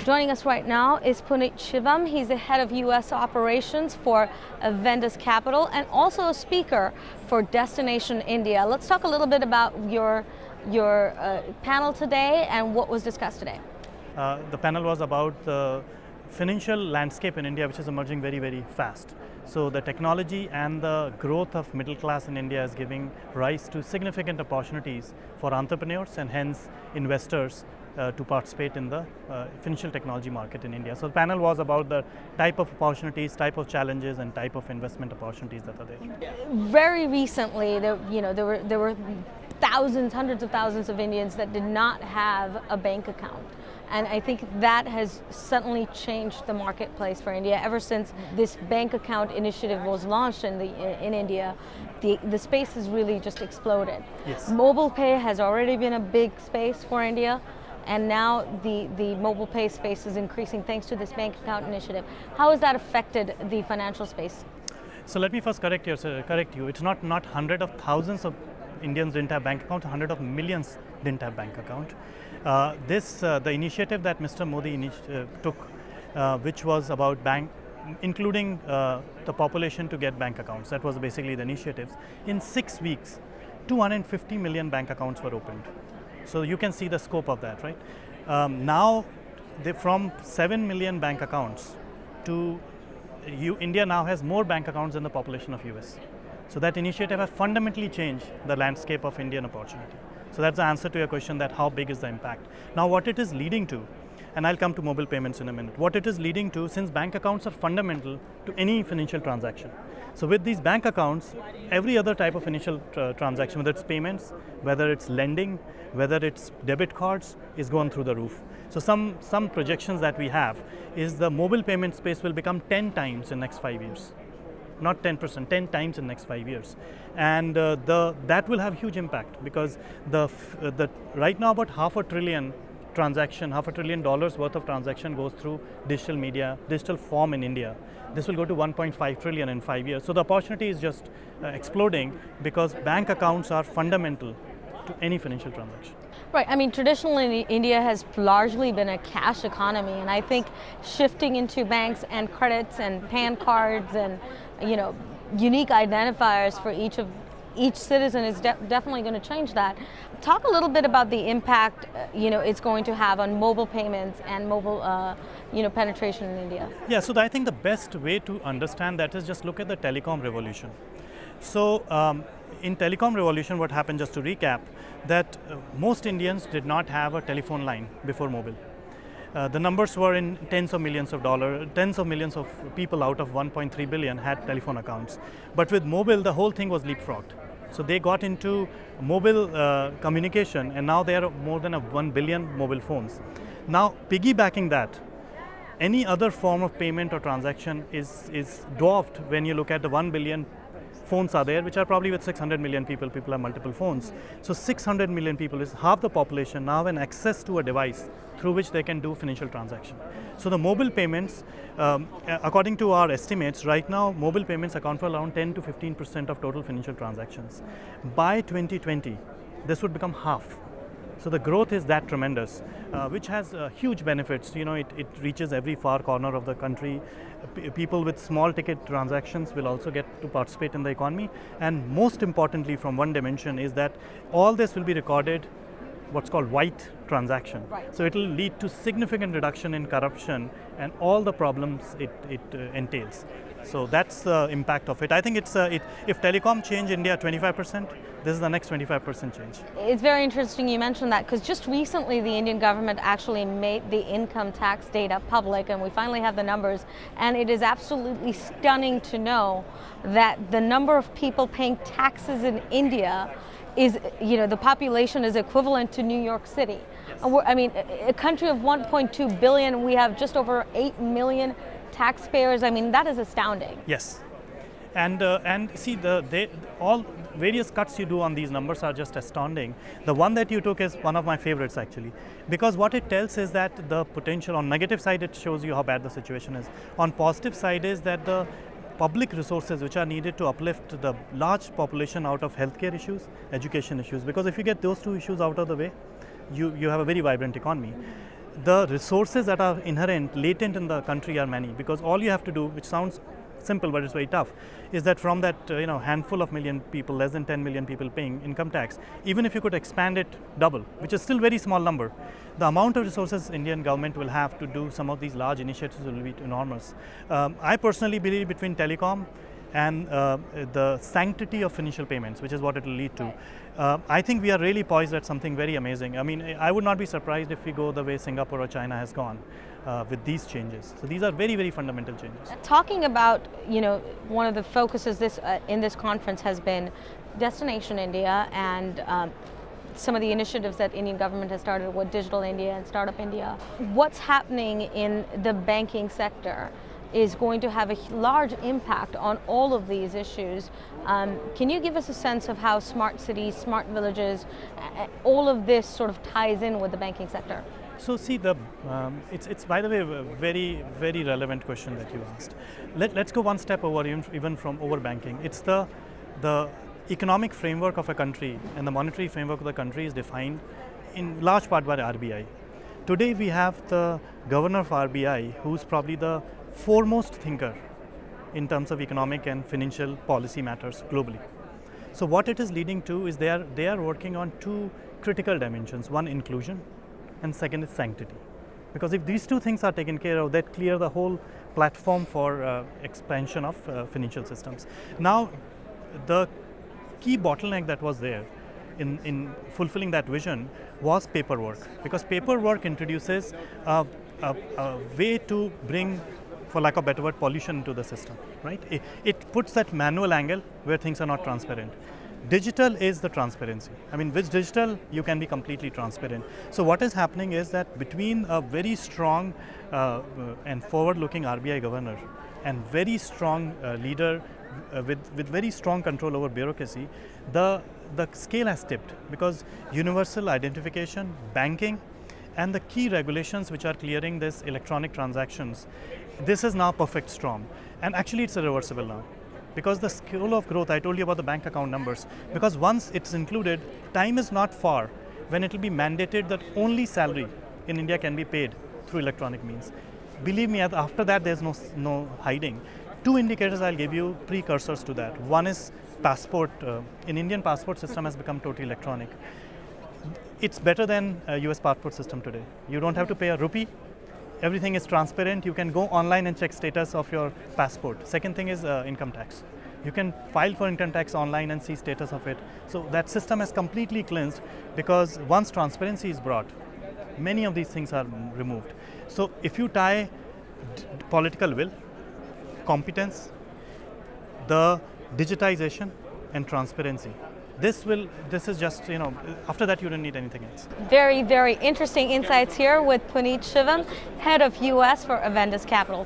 Joining us right now is Puneet Shivam. He's the head of US operations for Avendus Capital and also a speaker for Destination India. Let's talk a little bit about your panel today and what was discussed today. The panel was about the financial landscape in India, which is emerging very, very fast. So the technology and the growth of middle class in India is giving rise to significant opportunities for entrepreneurs and hence investors to participate in the financial technology market in India. So the panel was about the type of opportunities, type of challenges, and type of investment opportunities that are there. Very recently, there were thousands, hundreds of thousands of Indians that did not have a bank account. And I think that has suddenly changed the marketplace for India. Ever since this bank account initiative was launched in India, the space has really just exploded. Yes. Mobile pay has already been a big space for India, and now the mobile pay space is increasing thanks to this bank account initiative. How has that affected the financial space? So let me first correct you. It's not hundreds of thousands of Indians didn't have bank accounts, hundreds of millions didn't have bank account. The initiative that Mr. Modi took, which was about including the population to get bank accounts, that was basically the initiatives. In 6 weeks, 250 million bank accounts were opened. So you can see the scope of that, right? Now, from 7 million bank accounts to India now has more bank accounts than the population of US. So that initiative has fundamentally changed the landscape of Indian opportunity. So that's the answer to your question, that how big is the impact. Now what it is leading to, and I'll come to mobile payments in a minute, what it is leading to, since bank accounts are fundamental to any financial transaction. So with these bank accounts, every other type of financial transaction, whether it's payments, whether it's lending, whether it's debit cards, is going through the roof. So some projections that we have is the mobile payment space will become 10 times in the next 5 years. Not 10%, 10 times in the next 5 years. And that will have huge impact because right now about $500 billion worth of transaction goes through digital media, digital form in India. This will go to 1.5 trillion in 5 years. So the opportunity is just exploding because bank accounts are fundamental to any financial transaction. Right. I mean, traditionally, India has largely been a cash economy, and I think shifting into banks and credits and PAN cards and unique identifiers for each citizen is definitely going to change that. Talk a little bit about the impact it's going to have on mobile payments and mobile penetration in India. Yeah. So I think the best way to understand that is just look at the telecom revolution. So in telecom revolution, what happened, just to recap, that most Indians did not have a telephone line before mobile. The numbers were in tens of millions of dollars, tens of millions of people out of 1.3 billion had telephone accounts. But with mobile, the whole thing was leapfrogged. So they got into mobile communication, and now there are more than 1 billion mobile phones. Now, piggybacking that, any other form of payment or transaction is dwarfed when you look at the 1 billion phones are there, which are probably with 600 million people have multiple phones. So 600 million people is half the population now have access to a device through which they can do financial transaction. So the mobile payments, according to our estimates, right now mobile payments account for around 10 to 15% of total financial transactions. By 2020, this would become half. So the growth is that tremendous, which has huge benefits. It reaches every far corner of the country. People with small ticket transactions will also get to participate in the economy. And most importantly, from one dimension, is that all this will be recorded what's called white transaction. Right. So it will lead to significant reduction in corruption and all the problems it entails. So that's the impact of it. I think if telecom change India 25%, this is the next 25% change. It's very interesting you mentioned that, because just recently the Indian government actually made the income tax data public, and we finally have the numbers, and it is absolutely stunning to know that the number of people paying taxes in India is, the population is equivalent to New York City. Yes. I mean, a country of 1.2 billion, we have just over 8 million taxpayers. I mean, that is astounding. Yes, and see, all various cuts you do on these numbers are just astounding. The one that you took is one of my favorites actually, because what it tells is that the potential, on negative side it shows you how bad the situation is. On positive side is that the public resources which are needed to uplift the large population out of healthcare issues, education issues, because if you get those two issues out of the way, you have a very vibrant economy. the resources that are inherent, latent in the country are many, because all you have to do, which sounds simple but it's very tough, is that from that handful of million people, less than 10 million people paying income tax, even if you could expand it double, which is still very small number, the amount of resources Indian government will have to do some of these large initiatives will be enormous. I personally believe between telecom and the sanctity of financial payments, which is what it will lead to, I think we are really poised at something very amazing. I mean, I would not be surprised if we go the way Singapore or China has gone with these changes. So these are very, very fundamental changes. Talking about, one of the focuses in this conference has been Destination India and some of the initiatives that Indian government has started with Digital India and Startup India. What's happening in the banking sector is going to have a large impact on all of these issues. Can you give us a sense of how smart cities, smart villages, all of this sort of ties in with the banking sector? So see, it's by the way a very, very relevant question that you asked. Let's go one step over, even from over banking. It's the economic framework of a country and the monetary framework of the country is defined in large part by the RBI. Today we have the governor of RBI, who's probably the foremost thinker in terms of economic and financial policy matters globally. So what it is leading to is they are working on two critical dimensions: one, inclusion, and second is sanctity. Because if these two things are taken care of, that clear the whole platform for expansion of financial systems. Now, the key bottleneck that was there in fulfilling that vision was paperwork, because paperwork introduces a way to bring, for lack of a better word, pollution into the system, right? It puts that manual angle where things are not transparent. Digital is the transparency. I mean, with digital, you can be completely transparent. So what is happening is that between a very strong and forward-looking RBI governor and very strong leader with very strong control over bureaucracy, the scale has tipped, because universal identification, banking, and the key regulations which are clearing this electronic transactions, this is now perfect storm. And actually it's irreversible now, because the scale of growth, I told you about the bank account numbers, because once it's included, time is not far when it will be mandated that only salary in India can be paid through electronic means. Believe me, after that there's no hiding. Two indicators I'll give you, precursors to that. One is passport. In Indian passport system has become totally electronic. It's better than US passport system today. You don't have to pay a rupee. Everything is transparent. You can go online and check status of your passport. Second thing is income tax. You can file for income tax online and see status of it. So that system has completely cleansed, because once transparency is brought, many of these things are removed. So if you tie political will, competence, the digitization and transparency, this is just, after that you don't need anything else. Very, very interesting insights here with Puneet Shivam, head of US for Avendus Capital.